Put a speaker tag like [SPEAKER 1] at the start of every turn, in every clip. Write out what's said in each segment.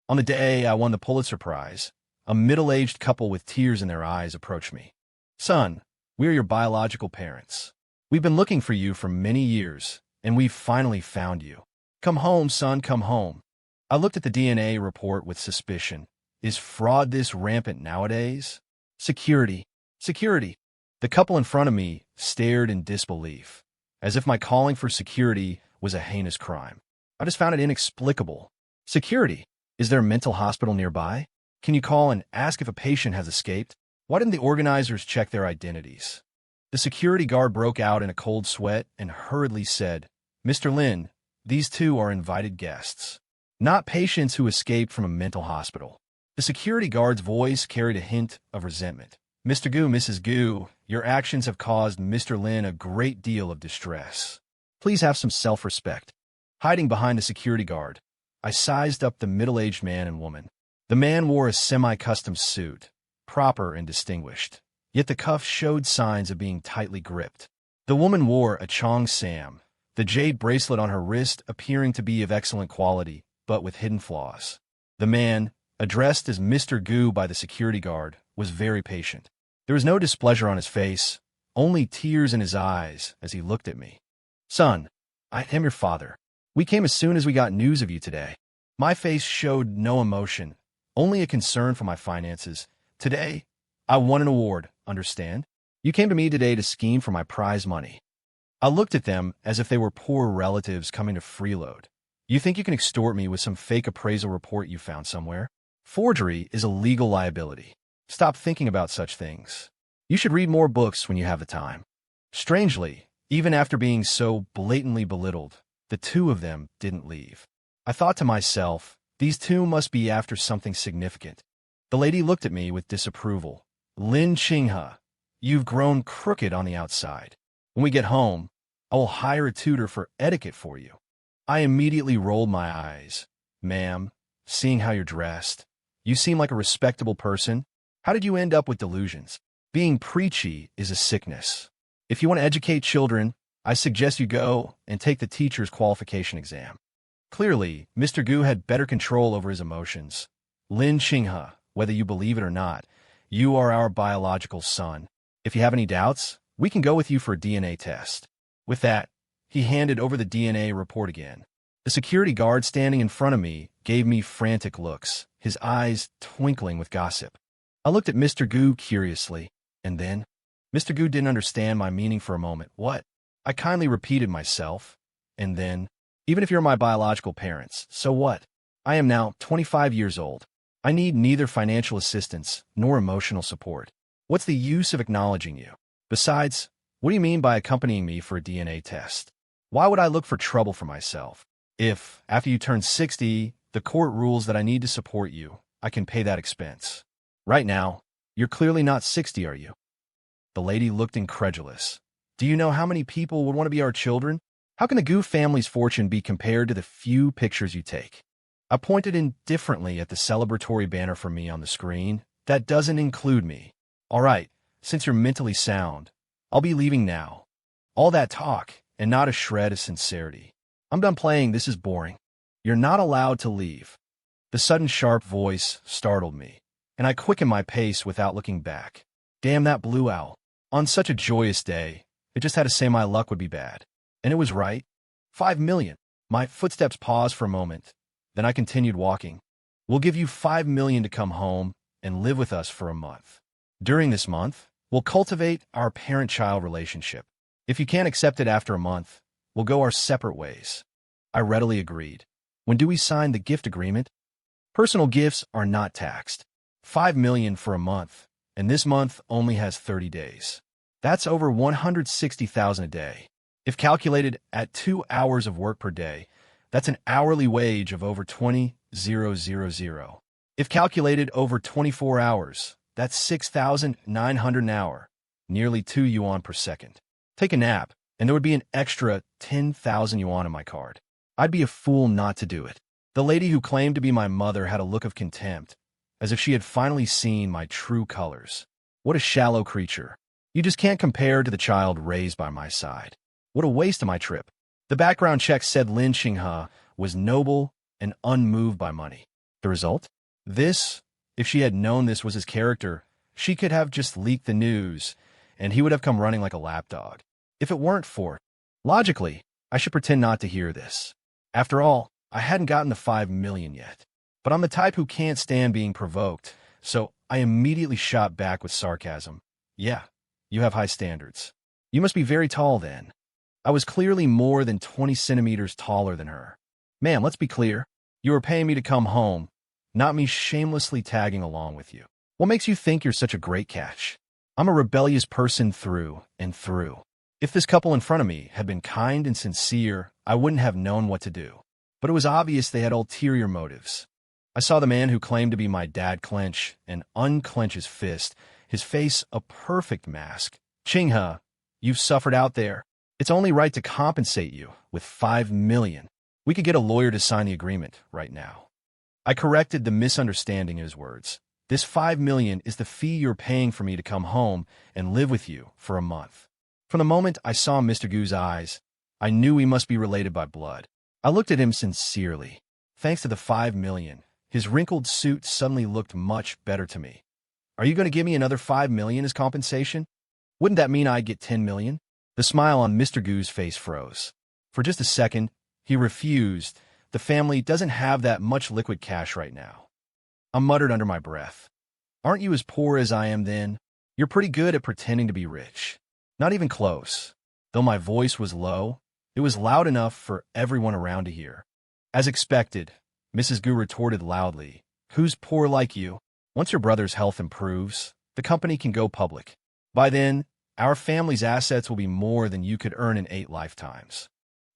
[SPEAKER 1] On the day I won the Pulitzer Prize, a middle-aged couple with tears in their eyes approached me. "Son, we're your biological parents. We've been looking for you for many years, and we've finally found you. Come home, son, come home." I looked at the DNA report with suspicion. Is fraud this rampant nowadays? Security. Security. The couple in front of me stared in disbelief, as if my calling for security was a heinous crime. I just found it inexplicable. Security? Is there a mental hospital nearby? Can you call and ask if a patient has escaped? Why didn't the organizers check their identities? The security guard broke out in a cold sweat and hurriedly said, "Mr. Lin, these two are invited guests, not patients who escaped from a mental hospital." The security guard's voice carried a hint of resentment. "Mr. Gu, Mrs. Gu, your actions have caused Mr. Lin a great deal of distress. Please have some self-respect." Hiding behind the security guard, I sized up the middle-aged man and woman. The man wore a semi-custom suit, proper and distinguished, yet the cuffs showed signs of being tightly gripped. The woman wore a Chong Sam, the jade bracelet on her wrist appearing to be of excellent quality, but with hidden flaws. The man, addressed as Mr. Gu by the security guard, was very patient. There was no displeasure on his face, only tears in his eyes as he looked at me. "Son, I am your father. We came as soon as we got news of you today." My face showed no emotion, only a concern for my finances. "Today, I won an award, understand? You came to me today to scheme for my prize money." I looked at them as if they were poor relatives coming to freeload. "You think you can extort me with some fake appraisal report you found somewhere? Forgery is a legal liability. Stop thinking about such things. You should read more books when you have the time." Strangely, even after being so blatantly belittled, the two of them didn't leave. I thought to myself, these two must be after something significant. The lady looked at me with disapproval. "Lin Qinghe, you've grown crooked on the outside. When we get home, I will hire a tutor for etiquette for you." I immediately rolled my eyes. "Ma'am, seeing how you're dressed, you seem like a respectable person. How did you end up with delusions? Being preachy is a sickness. If you want to educate children, I suggest you go and take the teacher's qualification exam." Clearly, Mr. Gu had better control over his emotions. "Lin Qinghe, whether you believe it or not, you are our biological son. If you have any doubts, we can go with you for a DNA test." With that, he handed over the DNA report again. The security guard standing in front of me gave me frantic looks, his eyes twinkling with gossip. I looked at Mr. Gu curiously, and then Mr. Gu didn't understand my meaning for a moment. "What?" I kindly repeated myself, and then, "Even if you're my biological parents, so what? I am now 25 years old. I need neither financial assistance nor emotional support. What's the use of acknowledging you? Besides, what do you mean by accompanying me for a DNA test? Why would I look for trouble for myself? If, after you turn 60, the court rules that I need to support you, I can pay that expense. Right now, you're clearly not 60, are you?" The lady looked incredulous. "Do you know how many people would want to be our children? How can the Gu family's fortune be compared to the few pictures you take?" I pointed indifferently at the celebratory banner for me on the screen. "That doesn't include me. All right, since you're mentally sound, I'll be leaving now. All that talk and not a shred of sincerity. I'm done playing, this is boring. You're not allowed to leave." The sudden sharp voice startled me, and I quickened my pace without looking back. Damn that blue owl. On such a joyous day, it just had to say my luck would be bad. And it was right. 5 million. My footsteps paused for a moment. Then I continued walking. "We'll give you 5 million to come home and live with us for a month. During this month, we'll cultivate our parent-child relationship. If you can't accept it after a month, we'll go our separate ways." I readily agreed. "When do we sign the gift agreement?" "Personal gifts are not taxed. 5 million for a month, and this month only has 30 days. That's over 160,000 a day. If calculated at 2 hours of work per day, that's an hourly wage of over 20,000. If calculated over 24 hours, that's 6,900 an hour, nearly 2 yuan per second. Take a nap, and there would be an extra 10,000 yuan on my card. I'd be a fool not to do it." The lady who claimed to be my mother had a look of contempt, as if she had finally seen my true colors. What a shallow creature. You just can't compare to the child raised by my side. What a waste of my trip. The background check said Lin Qinghe was noble and unmoved by money. The result? This, if she had known this was his character, she could have just leaked the news, and he would have come running like a lapdog. If it weren't for, logically, I should pretend not to hear this. After all, I hadn't gotten the 5 million yet. But I'm the type who can't stand being provoked, so I immediately shot back with sarcasm. Yeah, you have high standards. You must be very tall then. I was clearly more than 20 centimeters taller than her. Ma'am, let's be clear. You were paying me to come home, not me shamelessly tagging along with you. What makes you think you're such a great catch? I'm a rebellious person through and through. If this couple in front of me had been kind and sincere, I wouldn't have known what to do. But it was obvious they had ulterior motives. I saw the man who claimed to be my dad clench and unclench his fist, his face a perfect mask. Ching-ha, you've suffered out there. It's only right to compensate you with 5 million. We could get a lawyer to sign the agreement right now. I corrected the misunderstanding in his words. This 5 million is the fee you're paying for me to come home and live with you for a month. From the moment I saw Mr. Gu's eyes, I knew he must be related by blood. I looked at him sincerely. Thanks to the 5 million, his wrinkled suit suddenly looked much better to me. Are you going to give me another 5 million as compensation? Wouldn't that mean I'd get 10 million? The smile on Mr. Gu's face froze. For just a second, he refused. The family doesn't have that much liquid cash right now. I muttered under my breath. Aren't you as poor as I am then? You're pretty good at pretending to be rich. Not even close. Though my voice was low, it was loud enough for everyone around to hear. As expected, Mrs. Gu retorted loudly, "Who's poor like you? Once your brother's health improves, the company can go public. By then, our family's assets will be more than you could earn in 8 lifetimes."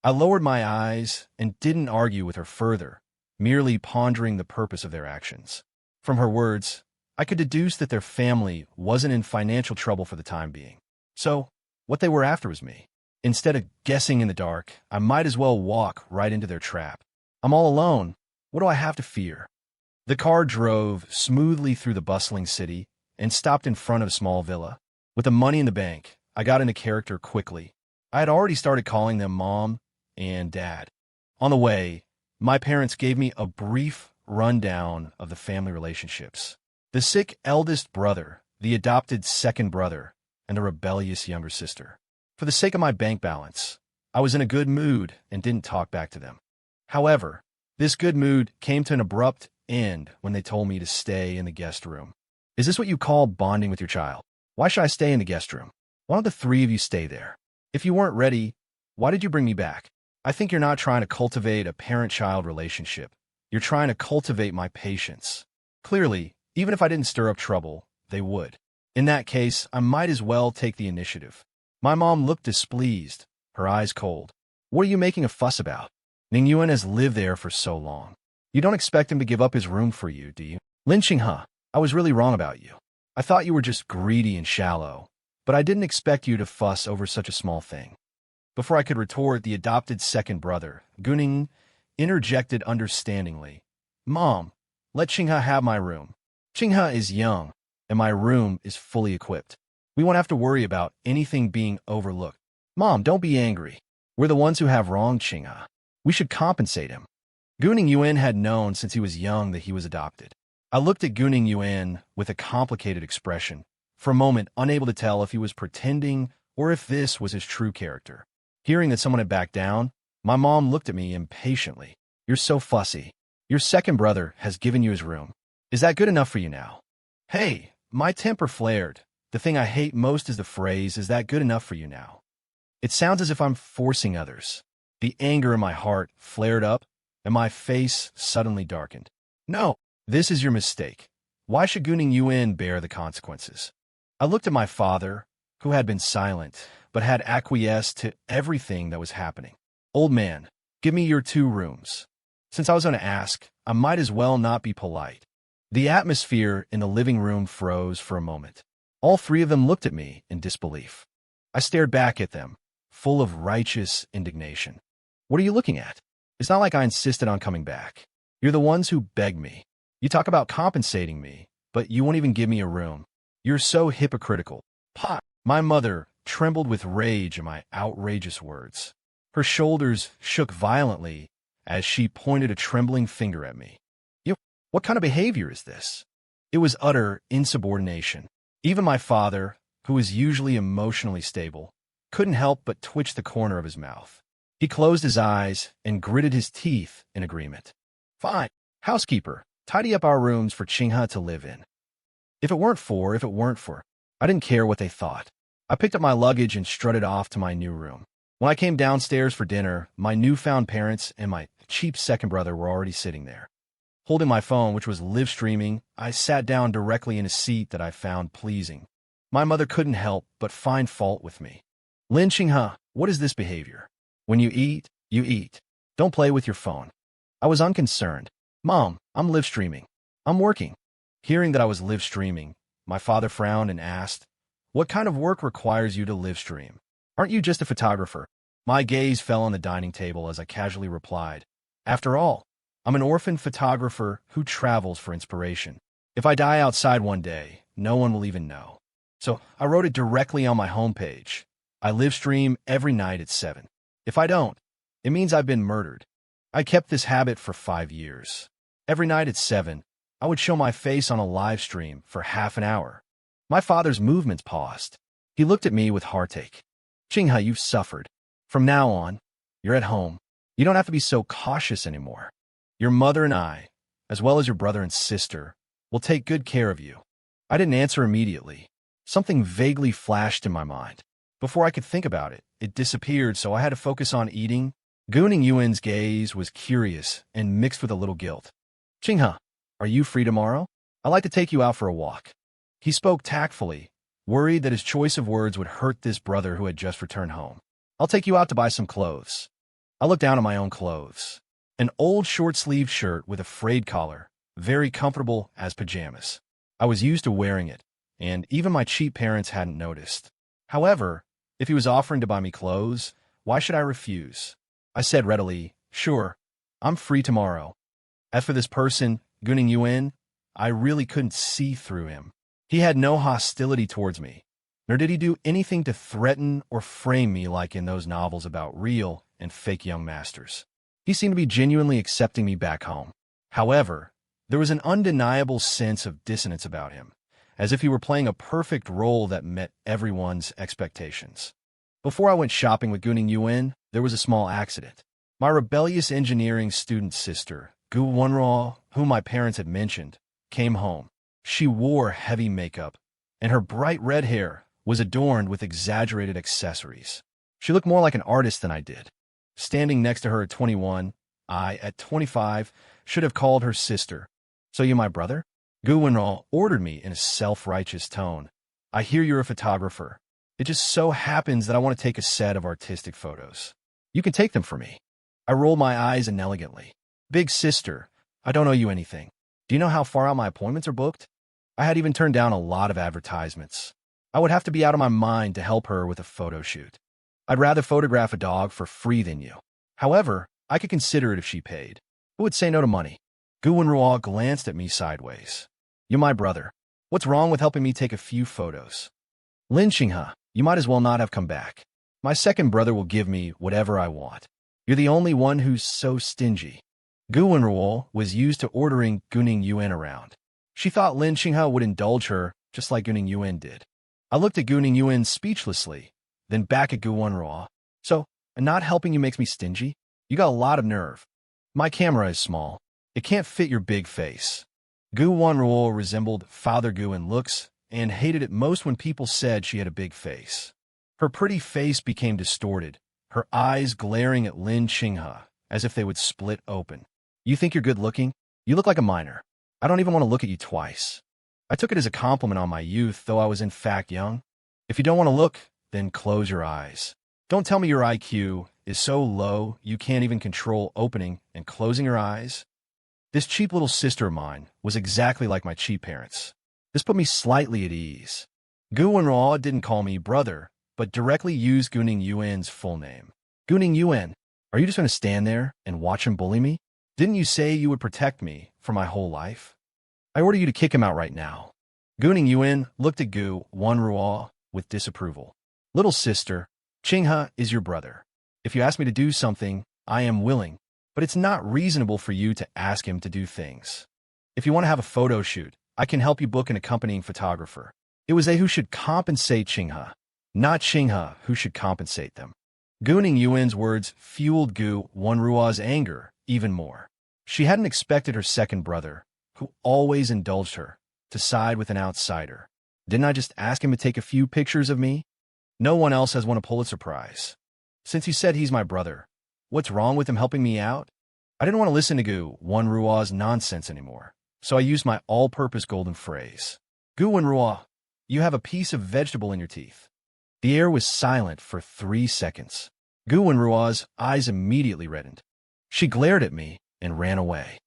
[SPEAKER 1] I lowered my eyes and didn't argue with her further, merely pondering the purpose of their actions. From her words, I could deduce that their family wasn't in financial trouble for the time being. So, what they were after was me. Instead of guessing in the dark, I might as well walk right into their trap. I'm all alone. What do I have to fear? The car drove smoothly through the bustling city and stopped in front of a small villa. With the money in the bank, I got into character quickly. I had already started calling them Mom and Dad. On the way, my parents gave me a brief rundown of the family relationships. The sick eldest brother, the adopted second brother, and the rebellious younger sister. For the sake of my bank balance, I was in a good mood and didn't talk back to them. However, this good mood came to an abrupt end when they told me to stay in the guest room. Is this what you call bonding with your child? Why should I stay in the guest room? Why don't the 3 of you stay there? If you weren't ready, why did you bring me back? I think you're not trying to cultivate a parent-child relationship. You're trying to cultivate my patience. Clearly, even if I didn't stir up trouble, they would. In that case, I might as well take the initiative. My mom looked displeased, her eyes cold. What are you making a fuss about? Ningyuan has lived there for so long. You don't expect him to give up his room for you, do you? Lin Qinghe, I was really wrong about you. I thought you were just greedy and shallow, but I didn't expect you to fuss over such a small thing. Before I could retort, the adopted second brother, Gu Ningyuan, interjected understandingly. Mom, let Qinghe have my room. Qinghe is young, and my room is fully equipped. We won't have to worry about anything being overlooked. Mom, don't be angry. We're the ones who have wronged Qinghe. We should compensate him. Gu Ningyuan had known since he was young that he was adopted. I looked at Gu Ningyuan with a complicated expression, for a moment unable to tell if he was pretending or if this was his true character. Hearing that someone had backed down, my mom looked at me impatiently. You're so fussy. Your second brother has given you his room. Is that good enough for you now? Hey, my temper flared. The thing I hate most is the phrase, "Is that good enough for you now?" It sounds as if I'm forcing others. The anger in my heart flared up, and my face suddenly darkened. No, this is your mistake. Why should Gu Ningyuan bear the consequences? I looked at my father, who had been silent, but had acquiesced to everything that was happening. Old man, give me your 2 rooms. Since I was going to ask, I might as well not be polite. The atmosphere in the living room froze for a moment. All 3 of them looked at me in disbelief. I stared back at them, full of righteous indignation. What are you looking at? It's not like I insisted on coming back. You're the ones who begged me. You talk about compensating me, but you won't even give me a room. You're so hypocritical. Pot. My mother trembled with rage at my outrageous words. Her shoulders shook violently as she pointed a trembling finger at me. What kind of behavior is this? It was utter insubordination. Even my father, who is usually emotionally stable, couldn't help but twitch the corner of his mouth. He closed his eyes and gritted his teeth in agreement. Fine. Housekeeper, tidy up our rooms for Qinghe to live in. If it weren't for, I didn't care what they thought. I picked up my luggage and strutted off to my new room. When I came downstairs for dinner, my newfound parents and my cheap second brother were already sitting there. Holding my phone, which was live streaming, I sat down directly in a seat that I found pleasing. My mother couldn't help but find fault with me. Lin Qinghe, what is this behavior? When you eat, you eat. Don't play with your phone. I was unconcerned. Mom, I'm live streaming. I'm working. Hearing that I was live streaming, my father frowned and asked, what kind of work requires you to live stream? Aren't you just a photographer? My gaze fell on the dining table as I casually replied, after all, I'm an orphan photographer who travels for inspiration. If I die outside one day, no one will even know. So I wrote it directly on my homepage. I live stream every night at 7. If I don't, it means I've been murdered. I kept this habit for 5 years. Every night at 7, I would show my face on a live stream for half an hour. My father's movements paused. He looked at me with heartache. Qinghe, you've suffered. From now on, you're at home. You don't have to be so cautious anymore. Your mother and I, as well as your brother and sister, will take good care of you. I didn't answer immediately. Something vaguely flashed in my mind. Before I could think about it, it disappeared, so I had to focus on eating. Gu Ningyuan's gaze was curious and mixed with a little guilt. Qinghe, are you free tomorrow? I'd like to take you out for a walk. He spoke tactfully, worried that his choice of words would hurt this brother who had just returned home. I'll take you out to buy some clothes. I looked down at my own clothes. An old short-sleeved shirt with a frayed collar, very comfortable as pajamas. I was used to wearing it, and even my cheap parents hadn't noticed. However, if he was offering to buy me clothes, why should I refuse? I said readily, sure, I'm free tomorrow. As for this person, Gu Ningyuan, I really couldn't see through him. He had no hostility towards me, nor did he do anything to threaten or frame me like in those novels about real and fake young masters. He seemed to be genuinely accepting me back home. However, there was an undeniable sense of dissonance about him, as if he were playing a perfect role that met everyone's expectations. Before I went shopping with Gu Ningyuan, there was a small accident. My rebellious engineering student sister, Gu Ningyuan, whom my parents had mentioned, came home. She wore heavy makeup, and her bright red hair was adorned with exaggerated accessories. She looked more like an artist than I did. Standing next to her at 21, I, at 25, should have called her sister. So you my brother? Gu Ningyuan ordered me in a self-righteous tone. I hear you're a photographer. It just so happens that I want to take a set of artistic photos. You can take them for me. I rolled my eyes inelegantly. Big sister, I don't owe you anything. Do you know how far out my appointments are booked? I had even turned down a lot of advertisements. I would have to be out of my mind to help her with a photo shoot. I'd rather photograph a dog for free than you. However, I could consider it if she paid. Who would say no to money? Gu Ningyuan glanced at me sideways. You're my brother. What's wrong with helping me take a few photos? Lin Qinghe, you might as well not have come back. My second brother will give me whatever I want. You're the only one who's so stingy. Gu Ningyuan was used to ordering Gu Ningyuan around. She thought Lin Qinghe would indulge her just like Gu Ningyuan did. I looked at Gu Ningyuan speechlessly, then back at Gu Ningyuan. So, not helping you makes me stingy? You got a lot of nerve. My camera is small. It can't fit your big face. Gu Ningyuan resembled Father Gu in looks and hated it most when people said she had a big face. Her pretty face became distorted, her eyes glaring at Lin Qinghe as if they would split open. You think you're good looking? You look like a minor. I don't even want to look at you twice. I took it as a compliment on my youth, though I was in fact young. If you don't want to look, then close your eyes. Don't tell me your IQ is so low you can't even control opening and closing your eyes. This cheap little sister of mine was exactly like my cheap parents. This put me slightly at ease. Gu Ningyuan didn't call me brother, but directly used Gu Ningyuan's full name. Gu Ningyuan, are you just going to stand there and watch him bully me? Didn't you say you would protect me for my whole life? I order you to kick him out right now. Gu Ningyuan looked at Gu Ningyuan with disapproval. Little sister, Qinghe is your brother. If you ask me to do something, I am willing, but it's not reasonable for you to ask him to do things. If you want to have a photo shoot, I can help you book an accompanying photographer. It was they who should compensate Qinghe, not Qinghe who should compensate them. Gu Ningyuan's words fueled Gu Wenruo's anger even more. She hadn't expected her second brother, who always indulged her, to side with an outsider. Didn't I just ask him to take a few pictures of me? No one else has won a Pulitzer Prize. Since he said he's my brother, what's wrong with him helping me out? I didn't want to listen to Gu Wenruo's nonsense anymore, so I used my all-purpose golden phrase. Gu Wenruo, you have a piece of vegetable in your teeth. The air was silent for 3 seconds. Gu Wenruo's eyes immediately reddened. She glared at me and ran away.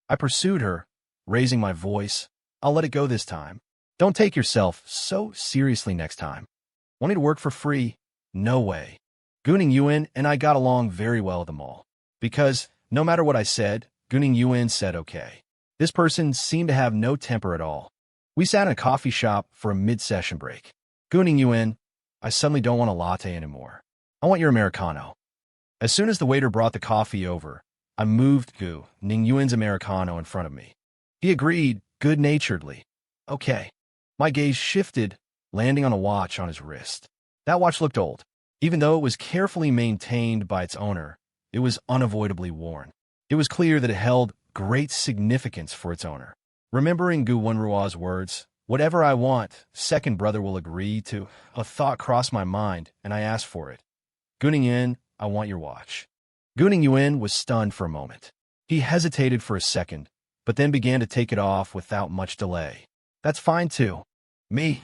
[SPEAKER 1] I pursued her, raising my voice. I'll let it go this time. Don't take yourself so seriously next time. Want me to work for free? No way. Gu Ningyuan and I got along very well at the mall. Because, no matter what I said, Gu Ningyuan said okay. This person seemed to have no temper at all. We sat in a coffee shop for a mid-session break. Gu Ningyuan, I suddenly don't want a latte anymore. I want your Americano. As soon as the waiter brought the coffee over, I moved Gu Ningyuan's Americano in front of me. He agreed, good-naturedly. Okay. My gaze shifted, landing on a watch on his wrist. That watch looked old. Even though it was carefully maintained by its owner, it was unavoidably worn. It was clear that it held great significance for its owner. Remembering Gu Wenruo's words, whatever I want, second brother will agree to, a thought crossed my mind, and I asked for it. Gu Ningyuan, I want your watch. Gu Ningyuan was stunned for a moment. He hesitated for a second, but then began to take it off without much delay. That's fine, too. Me?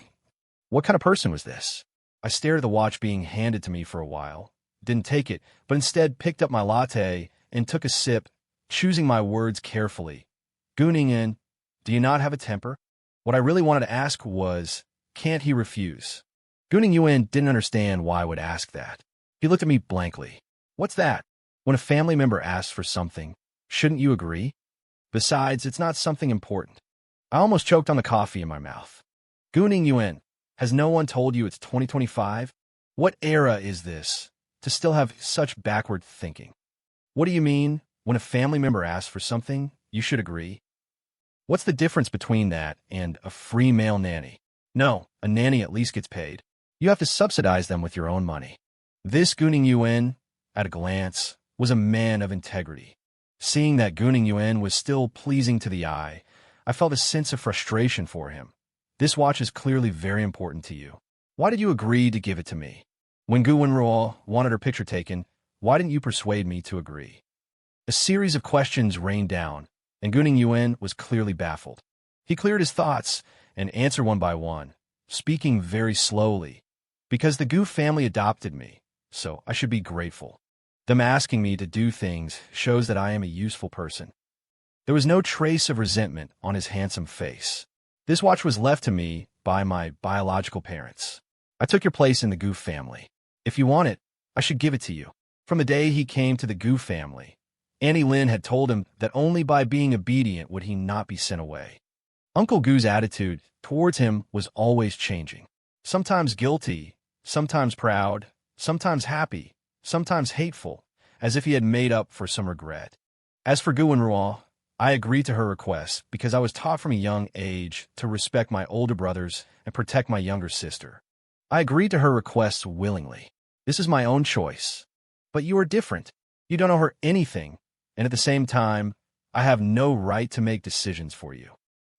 [SPEAKER 1] What kind of person was this? I stared at the watch being handed to me for a while, didn't take it, but instead picked up my latte and took a sip, choosing my words carefully. Gu Ningyuan, do you not have a temper? What I really wanted to ask was, can't he refuse? Gu Ningyuan didn't understand why I would ask that. He looked at me blankly. What's that? When a family member asks for something, shouldn't you agree? Besides, it's not something important. I almost choked on the coffee in my mouth. Gu Ningyuan, has no one told you it's 2025? What era is this, to still have such backward thinking? What do you mean, when a family member asks for something, you should agree? What's the difference between that and a free male nanny? No, a nanny at least gets paid. You have to subsidize them with your own money. This Gu Ningyuan, at a glance, was a man of integrity. Seeing that Gu Ningyuan was still pleasing to the eye, I felt a sense of frustration for him. This watch is clearly very important to you. Why did you agree to give it to me? When Gu Wenruo wanted her picture taken, why didn't you persuade me to agree? A series of questions rained down, and Gu Ningyuan was clearly baffled. He cleared his thoughts and answered one by one, speaking very slowly. Because the Gu family adopted me, so I should be grateful. Them asking me to do things shows that I am a useful person. There was no trace of resentment on his handsome face. This watch was left to me by my biological parents. I took your place in the Gu family. If you want it, I should give it to you. From the day he came to the Gu family, Annie Lin had told him that only by being obedient would he not be sent away. Uncle Gu's attitude towards him was always changing. Sometimes guilty, sometimes proud, sometimes happy, sometimes hateful, as if he had made up for some regret. As for Gu Wenruo, I agreed to her request because I was taught from a young age to respect my older brothers and protect my younger sister. I agreed to her requests willingly. This is my own choice. But you are different. You don't owe her anything, and at the same time, I have no right to make decisions for you.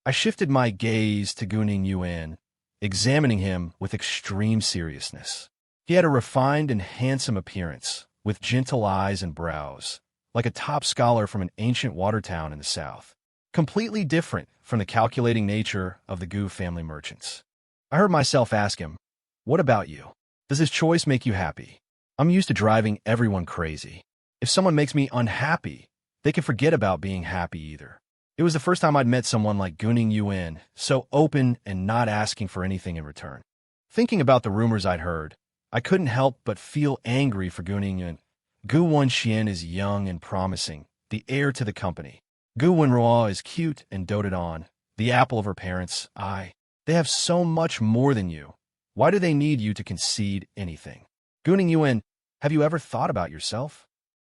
[SPEAKER 1] I shifted my gaze to Gu Ningyuan, examining him with extreme seriousness. He had a refined and handsome appearance, with gentle eyes and brows, like a top scholar from an ancient water town in the south, completely different from the calculating nature of the Gu family merchants. I heard myself ask him, what about you? Does this choice make you happy? I'm used to driving everyone crazy. If someone makes me unhappy, they can forget about being happy either. It was the first time I'd met someone like Gu Ningyuan, so open and not asking for anything in return. Thinking about the rumors I'd heard, I couldn't help but feel angry for Gu Ningyuan. Gu Wenxian is young and promising, the heir to the company. Gu Wenruo is cute and doted on, the apple of her parents' eye. They have so much more than you. Why do they need you to concede anything? Gu Ningyuan, have you ever thought about yourself?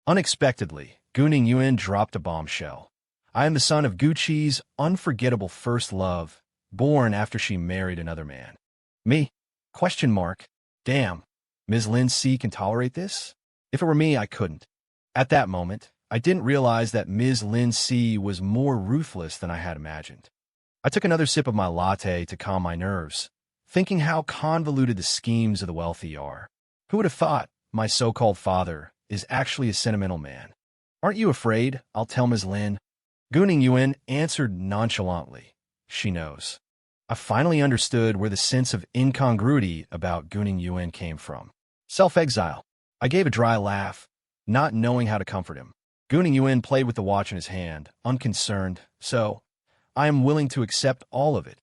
[SPEAKER 1] Unexpectedly, Gu Ningyuan dropped a bombshell. I am the son of Gucci's unforgettable first love, born after she married another man. Me? Question mark. Damn. Ms. Lin C can tolerate this? If it were me, I couldn't. At that moment, I didn't realize that Ms. Lin C was more ruthless than I had imagined. I took another sip of my latte to calm my nerves, thinking how convoluted the schemes of the wealthy are. Who would have thought my so-called father is actually a sentimental man? Aren't you afraid I'll tell Ms. Lin? Gu Ningyuan answered nonchalantly. She knows. I finally understood where the sense of incongruity about Gu Ningyuan came from. Self-exile. I gave a dry laugh, not knowing how to comfort him. Gu Ningyuan played with the watch in his hand, unconcerned, so I am willing to accept all of it.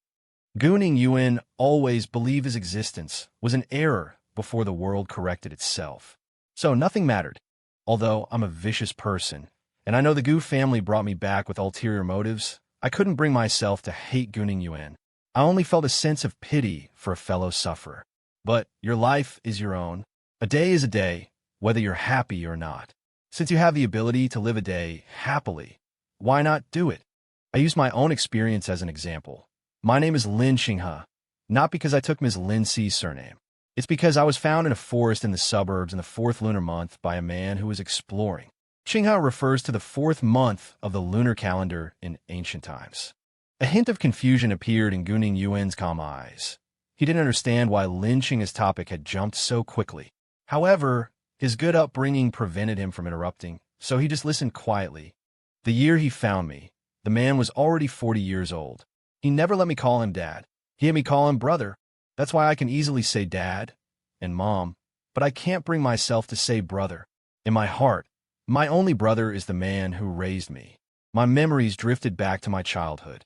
[SPEAKER 1] Gu Ningyuan always believed his existence was an error before the world corrected itself. So nothing mattered. Although I'm a vicious person, and I know the Gu family brought me back with ulterior motives, I couldn't bring myself to hate Gu Ningyuan. I only felt a sense of pity for a fellow sufferer. But your life is your own. A day is a day, whether you're happy or not. Since you have the ability to live a day happily, why not do it? I use my own experience as an example. My name is Lin Qinghe, not because I took Ms. Lin C's surname. It's because I was found in a forest in the suburbs in the 4th lunar month by a man who was exploring. Qinghe refers to the 4th month of the lunar calendar in ancient times. A hint of confusion appeared in Gu Ningyuan's calm eyes. He didn't understand why Lin Qinghe's topic had jumped so quickly. However, his good upbringing prevented him from interrupting, so he just listened quietly. The year he found me, the man was already 40 years old. He never let me call him dad. He had me call him brother. That's why I can easily say dad and mom, but I can't bring myself to say brother. In my heart, my only brother is the man who raised me. My memories drifted back to my childhood.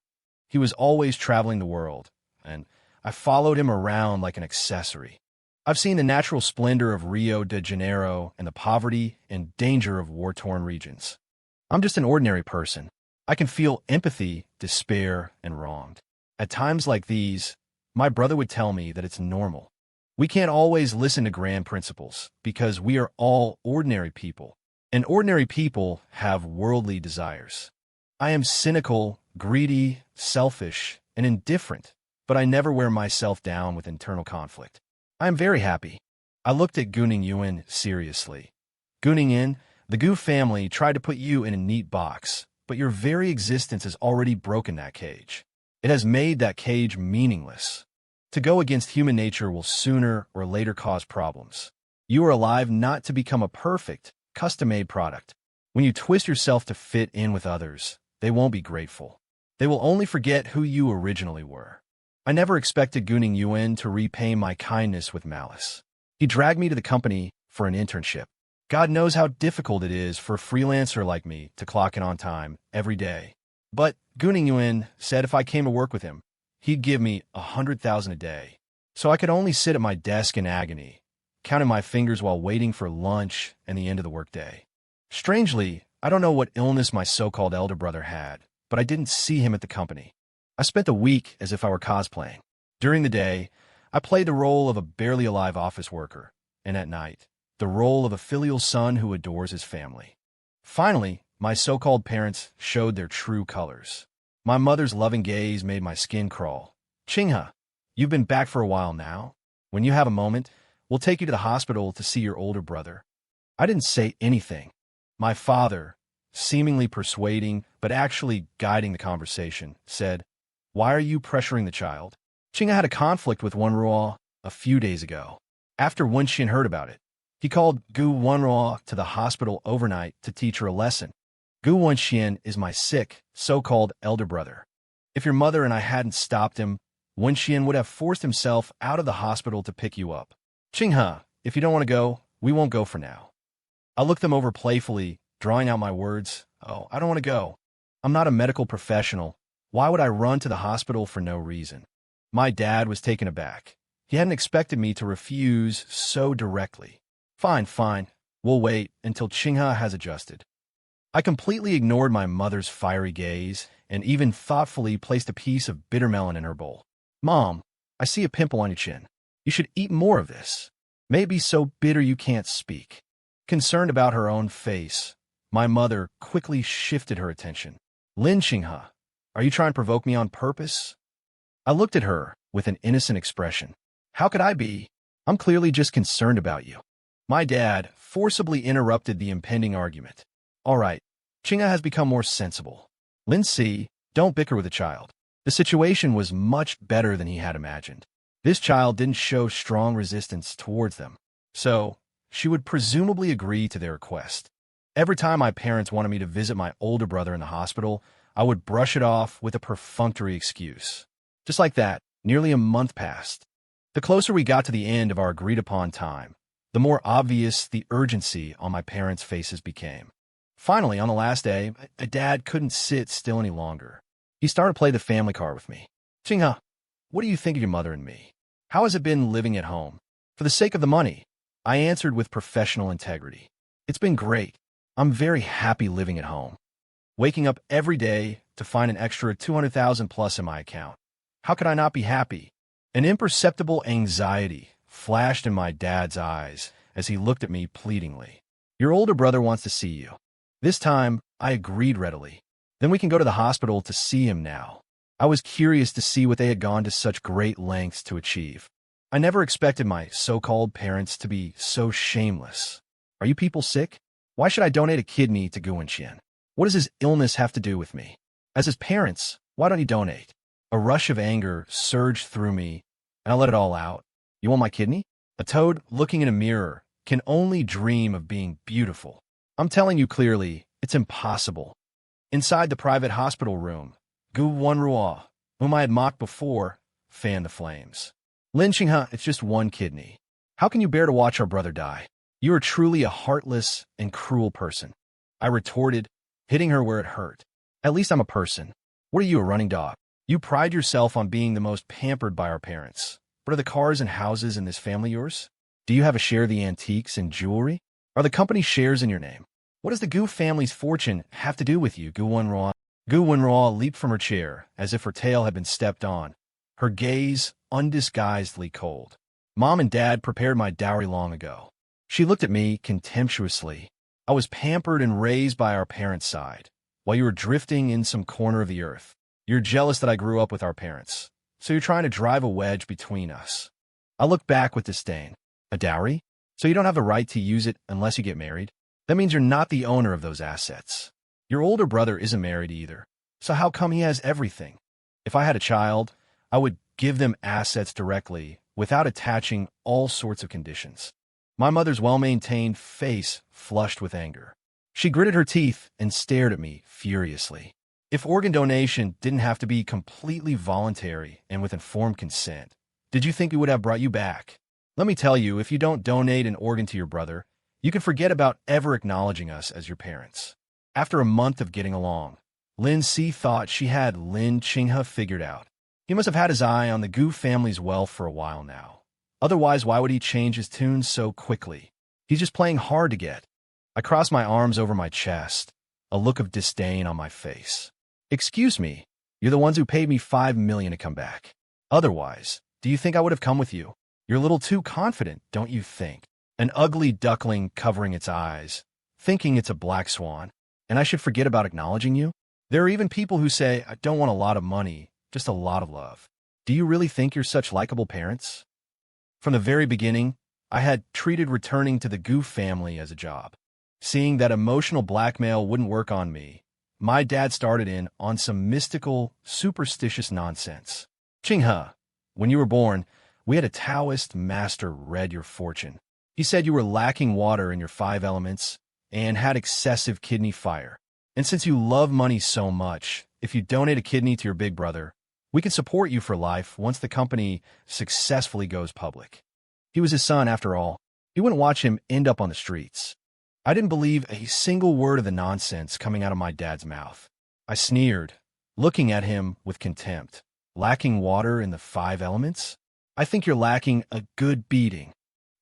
[SPEAKER 1] He was always traveling the world, and I followed him around like an accessory. I've seen the natural splendor of Rio de Janeiro and the poverty and danger of war-torn regions. I'm just an ordinary person. I can feel empathy, despair, and wronged. At times like these, my brother would tell me that it's normal. We can't always listen to grand principles because we are all ordinary people, and ordinary people have worldly desires. I am cynical, greedy, selfish, and indifferent, but I never wear myself down with internal conflict. I am very happy. I looked at Gu Ningyuan seriously. Gu Ningyuan, the Gu family tried to put you in a neat box, but your very existence has already broken that cage. It has made that cage meaningless. To go against human nature will sooner or later cause problems. You are alive not to become a perfect, custom-made product. When you twist yourself to fit in with others, they won't be grateful. They will only forget who you originally were. I never expected Gu Ningyuan to repay my kindness with malice. He dragged me to the company for an internship. God knows how difficult it is for a freelancer like me to clock in on time every day. But Gu Ningyuan said if I came to work with him, he'd give me 100,000 a day. So I could only sit at my desk in agony, counting my fingers while waiting for lunch and the end of the workday. Strangely, I don't know what illness my so-called elder brother had, but I didn't see him at the company. I spent the week as if I were cosplaying. During the day, I played the role of a barely alive office worker, and at night, the role of a filial son who adores his family. Finally, my so-called parents showed their true colors. My mother's loving gaze made my skin crawl. Qinghe, you've been back for a while now. When you have a moment, we'll take you to the hospital to see your older brother. I didn't say anything. My father, seemingly persuading but actually guiding the conversation, said, "Why are you pressuring the child?" Qinghe had a conflict with Wenruo a few days ago. After Wenxian heard about it, he called Gu Wenruo to the hospital overnight to teach her a lesson. Gu Wenxian is my sick, so-called elder brother. If your mother and I hadn't stopped him, Wenxian would have forced himself out of the hospital to pick you up. Qinghe, if you don't want to go, we won't go for now. I looked them over playfully, drawing out my words. Oh, I don't want to go. I'm not a medical professional. Why would I run to the hospital for no reason? My dad was taken aback. He hadn't expected me to refuse so directly. Fine. We'll wait until Qinghe has adjusted. I completely ignored my mother's fiery gaze and even thoughtfully placed a piece of bitter melon in her bowl. Mom, I see a pimple on your chin. You should eat more of this. May it be so bitter you can't speak. Concerned about her own face, my mother quickly shifted her attention. Lin Qinghe, are you trying to provoke me on purpose? I looked at her with an innocent expression. How could I be? I'm clearly just concerned about you. My dad forcibly interrupted the impending argument. All right, Qinghe has become more sensible. Lin Si, don't bicker with a child. The situation was much better than he had imagined. This child didn't show strong resistance towards them, so she would presumably agree to their request. Every time my parents wanted me to visit my older brother in the hospital, I would brush it off with a perfunctory excuse. Just like that, nearly a month passed. The closer we got to the end of our agreed-upon time, the more obvious the urgency on my parents' faces became. Finally, on the last day, my dad couldn't sit still any longer. He started to play the family card with me. Qinghe, what do you think of your mother and me? How has it been living at home? For the sake of the money, I answered with professional integrity. It's been great. I'm very happy living at home. Waking up every day to find an extra 200,000 plus in my account. How could I not be happy? An imperceptible anxiety flashed in my dad's eyes as he looked at me pleadingly. Your older brother wants to see you. This time, I agreed readily. Then we can go to the hospital to see him now. I was curious to see what they had gone to such great lengths to achieve. I never expected my so-called parents to be so shameless. Are you people sick? Why should I donate a kidney to Gu Ningyuan? What does his illness have to do with me? As his parents, why don't you donate? A rush of anger surged through me, and I let it all out. You want my kidney? A toad looking in a mirror can only dream of being beautiful. I'm telling you clearly, it's impossible. Inside the private hospital room, Gu Ningyuan, whom I had mocked before, fanned the flames. Lin Qinghe, it's just one kidney. How can you bear to watch our brother die? You are truly a heartless and cruel person. I retorted, hitting her where it hurt. At least I'm a person. What are you, a running dog? You pride yourself on being the most pampered by our parents. But are the cars and houses in this family yours? Do you have a share of the antiques and jewelry? Are the company shares in your name? What does the Gu family's fortune have to do with you, Gu Ningyuan? Gu Ningyuan leaped from her chair as if her tail had been stepped on, her gaze undisguisedly cold. Mom and Dad prepared my dowry long ago. She looked at me contemptuously. I was pampered and raised by our parents' side, while you were drifting in some corner of the earth. You're jealous that I grew up with our parents, so you're trying to drive a wedge between us. I looked back with disdain. A dowry? So you don't have the right to use it unless you get married? That means you're not the owner of those assets. Your older brother isn't married either, so how come he has everything? If I had a child, I would give them assets directly without attaching all sorts of conditions. My mother's well-maintained face flushed with anger. She gritted her teeth and stared at me furiously. If organ donation didn't have to be completely voluntary and with informed consent, did you think we would have brought you back? Let me tell you, if you don't donate an organ to your brother, you can forget about ever acknowledging us as your parents. After a month of getting along, Lin Si thought she had Lin Qinghe figured out. He must have had his eye on the Gu family's wealth for a while now. Otherwise, why would he change his tune so quickly? He's just playing hard to get. I crossed my arms over my chest, a look of disdain on my face. Excuse me, you're the ones who paid me $5 million to come back. Otherwise, do you think I would have come with you? You're a little too confident, don't you think? An ugly duckling covering its eyes, thinking it's a black swan, and I should forget about acknowledging you? There are even people who say, I don't want a lot of money, just a lot of love. Do you really think you're such likable parents? From the very beginning, I had treated returning to the Gu family as a job. Seeing that emotional blackmail wouldn't work on me, my dad started in on some mystical, superstitious nonsense. Qinghe, when you were born, we had a Taoist master read your fortune. He said you were lacking water in your 5 elements and had excessive kidney fire. And since you love money so much, if you donate a kidney to your big brother, we can support you for life once the company successfully goes public. He was his son, after all. He wouldn't watch him end up on the streets. I didn't believe a single word of the nonsense coming out of my dad's mouth. I sneered, looking at him with contempt. Lacking water in the 5 elements? I think you're lacking a good beating.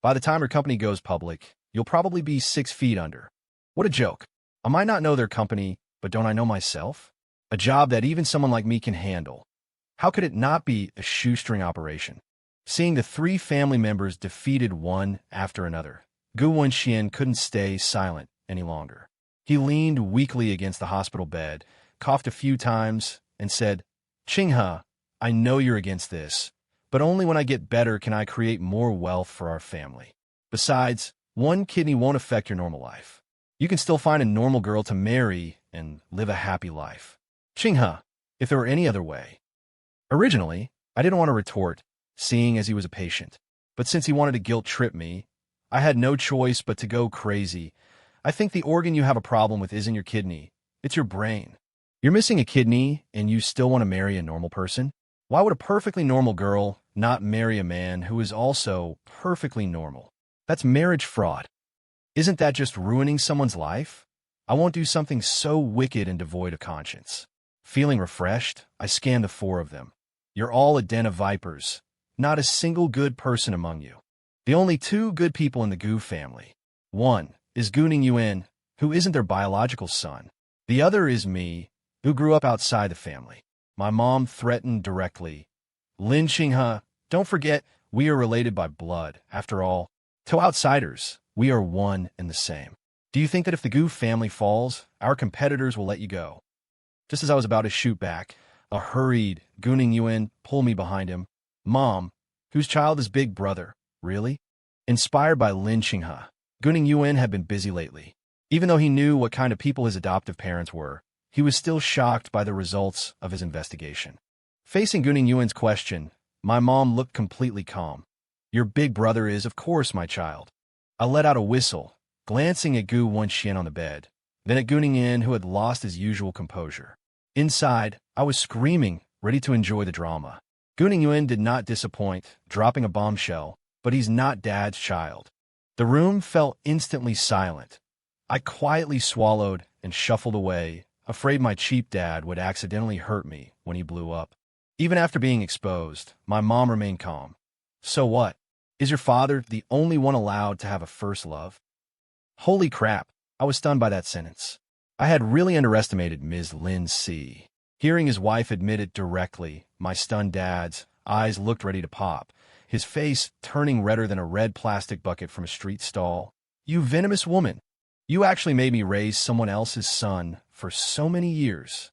[SPEAKER 1] By the time your company goes public, you'll probably be 6 feet under. What a joke. I might not know their company, but don't I know myself? A job that even someone like me can handle. How could it not be a shoestring operation? Seeing the 3 family members defeated one after another, Gu Ningyuan couldn't stay silent any longer. He leaned weakly against the hospital bed, coughed a few times, and said, "Qinghe, I know you're against this, but only when I get better can I create more wealth for our family. Besides, one kidney won't affect your normal life. You can still find a normal girl to marry and live a happy life. Qinghe, if there were any other way." Originally, I didn't want to retort, seeing as he was a patient. But since he wanted to guilt-trip me, I had no choice but to go crazy. "I think the organ you have a problem with isn't your kidney. It's your brain. You're missing a kidney, and you still want to marry a normal person? Why would a perfectly normal girl not marry a man who is also perfectly normal? That's marriage fraud. Isn't that just ruining someone's life? I won't do something so wicked and devoid of conscience." Feeling refreshed, I scanned the four of them. "You're all a den of vipers. Not a single good person among you. The only two good people in the Gu family. One is Gu Ningyuan, who isn't their biological son. The other is me, who grew up outside the family. My mom threatened directly. Lin Qinghe, don't forget, we are related by blood. After all, to outsiders, we are one and the same. Do you think that if the Gu family falls, our competitors will let you go?" Just as I was about to shoot back, a hurried Gu Ningyuan pulled me behind him. "Mom, whose child is Big Brother? Really?" Inspired by Lin Qinghe, Gu Ningyuan had been busy lately. Even though he knew what kind of people his adoptive parents were, he was still shocked by the results of his investigation. Facing Gu Ningyuan's question, my mom looked completely calm. "Your big brother is, of course, my child." I let out a whistle, glancing at Gu Ningyuan on the bed, then at Gu Ningyuan, who had lost his usual composure. Inside, I was screaming, ready to enjoy the drama. Gu Ningyuan did not disappoint, dropping a bombshell, but he's not Dad's child. The room fell instantly silent. I quietly swallowed and shuffled away, afraid my cheap dad would accidentally hurt me when he blew up. Even after being exposed, my mom remained calm. "So what? Is your father the only one allowed to have a first love?" Holy crap, I was stunned by that sentence. I had really underestimated Ms. Lin C. Hearing his wife admit it directly, my stunned dad's eyes looked ready to pop, his face turning redder than a red plastic bucket from a street stall. "You venomous woman! You actually made me raise someone else's son for so many years."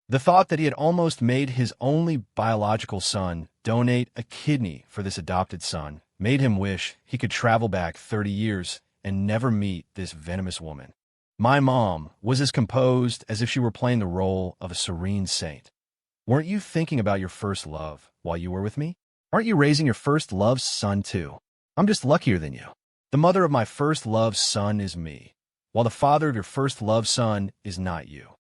[SPEAKER 1] The thought that he had almost made his only biological son donate a kidney for this adopted son made him wish he could travel back 30 years and never meet this venomous woman. My mom was as composed as if she were playing the role of a serene saint. "Weren't you thinking about your first love while you were with me? Aren't you raising your first love's son too? I'm just luckier than you. The mother of my first love's son is me, while the father of your first love's son is not you."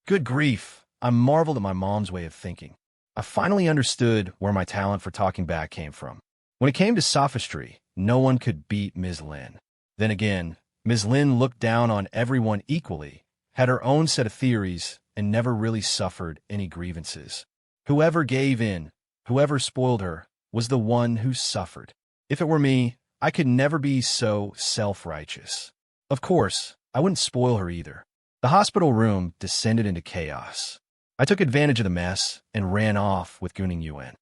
[SPEAKER 1] Good grief, I marveled at my mom's way of thinking. I finally understood where my talent for talking back came from. When it came to sophistry, no one could beat Ms. Lin. Then again, Ms. Lin looked down on everyone equally, had her own set of theories, and never really suffered any grievances. Whoever gave in, whoever spoiled her, was the one who suffered. If it were me, I could never be so self-righteous. Of course, I wouldn't spoil her either. The hospital room descended into chaos. I took advantage of the mess and ran off with Gu Ningyuan.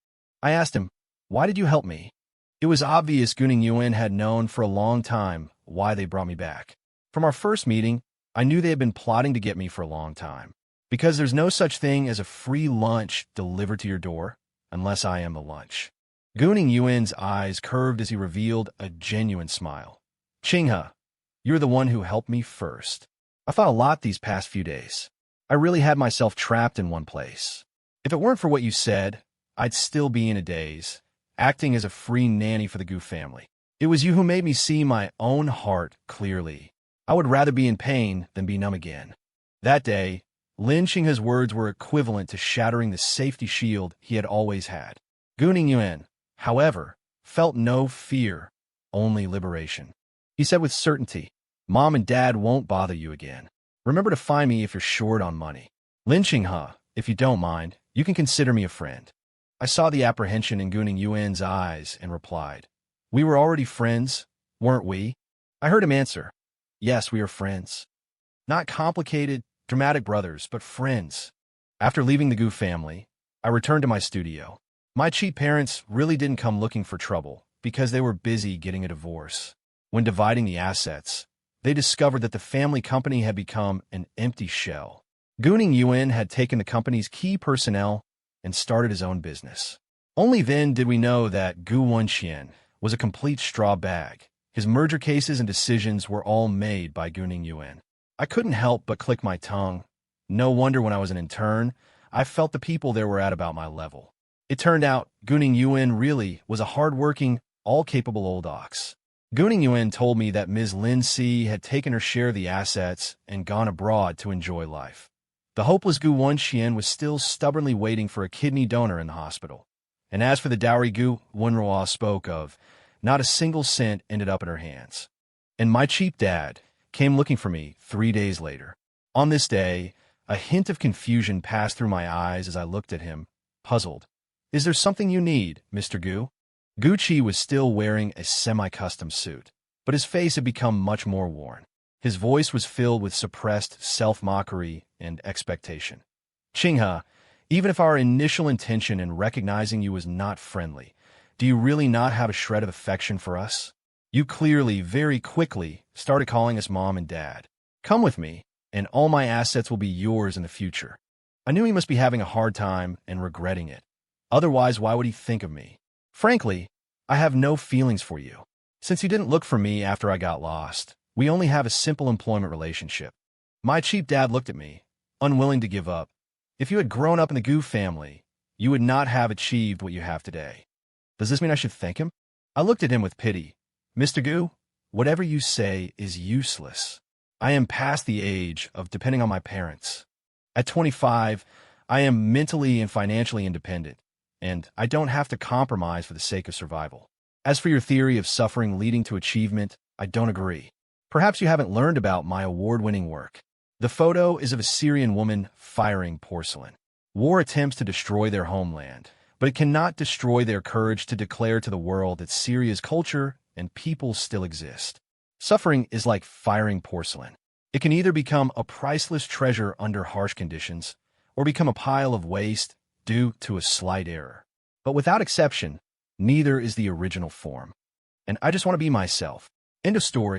[SPEAKER 1] I asked him, "Why did you help me?" It was obvious Gu Ningyuan had known for a long time why they brought me back. From our first meeting, I knew they had been plotting to get me for a long time. Because there's no such thing as a free lunch delivered to your door, unless I am the lunch. Gu Ningyuan's eyes curved as he revealed a genuine smile. "Qinghe, you're the one who helped me first. I thought a lot these past few days. I really had myself trapped in one place. If it weren't for what you said, I'd still be in a daze, acting as a free nanny for the Gu family. It was you who made me see my own heart clearly. I would rather be in pain than be numb again." That day, Lin Qinghe's words were equivalent to shattering the safety shield he had always had. Gu Ningyuan, however, felt no fear, only liberation. He said with certainty, "Mom and Dad won't bother you again. Remember to find me if you're short on money. Lin Qinghe, if you don't mind, you can consider me a friend." I saw the apprehension in Gu Ningyuan's eyes and replied, "We were already friends, weren't we?" I heard him answer, "Yes, we are friends. Not complicated, dramatic brothers, but friends." After leaving the Gu family, I returned to my studio. My cheap parents really didn't come looking for trouble because they were busy getting a divorce. When dividing the assets, they discovered that the family company had become an empty shell. Gu Ningyuan had taken the company's key personnel and started his own business. Only then did we know that Gu Ningyuan was a complete straw bag. His merger cases and decisions were all made by Gu Ningyuan. I couldn't help but click my tongue. No wonder when I was an intern, I felt the people there were at about my level. It turned out Gu Ningyuan really was a hard-working, all-capable old ox. Gu Ningyuan told me that Ms. Lin Si had taken her share of the assets and gone abroad to enjoy life. The hopeless Gu Ningyuan was still stubbornly waiting for a kidney donor in the hospital. And as for the dowry Gu Ningyuan spoke of, not a single cent ended up in her hands. And my cheap dad came looking for me 3 days later. On this day, a hint of confusion passed through my eyes as I looked at him, puzzled. "Is there something you need, Mr. Gu?" Gucci was still wearing a semi-custom suit, but his face had become much more worn. His voice was filled with suppressed self-mockery and expectation. "Qinghe, even if our initial intention in recognizing you was not friendly, do you really not have a shred of affection for us? You clearly, very quickly, started calling us mom and dad. Come with me, and all my assets will be yours in the future." I knew he must be having a hard time and regretting it. Otherwise, why would he think of me? "Frankly, I have no feelings for you. Since you didn't look for me after I got lost, we only have a simple employment relationship." My cheap dad looked at me, unwilling to give up. "If you had grown up in the Gu family, you would not have achieved what you have today. Does this mean I should thank him?" I looked at him with pity. "Mr. Gu, whatever you say is useless. I am past the age of depending on my parents. At 25, I am mentally and financially independent, and I don't have to compromise for the sake of survival. As for your theory of suffering leading to achievement, I don't agree. Perhaps you haven't learned about my award-winning work." The photo is of a Syrian woman firing porcelain. War attempts to destroy their homeland, but it cannot destroy their courage to declare to the world that Syria's culture and people still exist. Suffering is like firing porcelain. It can either become a priceless treasure under harsh conditions, or become a pile of waste due to a slight error. But without exception, neither is the original form. And I just want to be myself. End of story.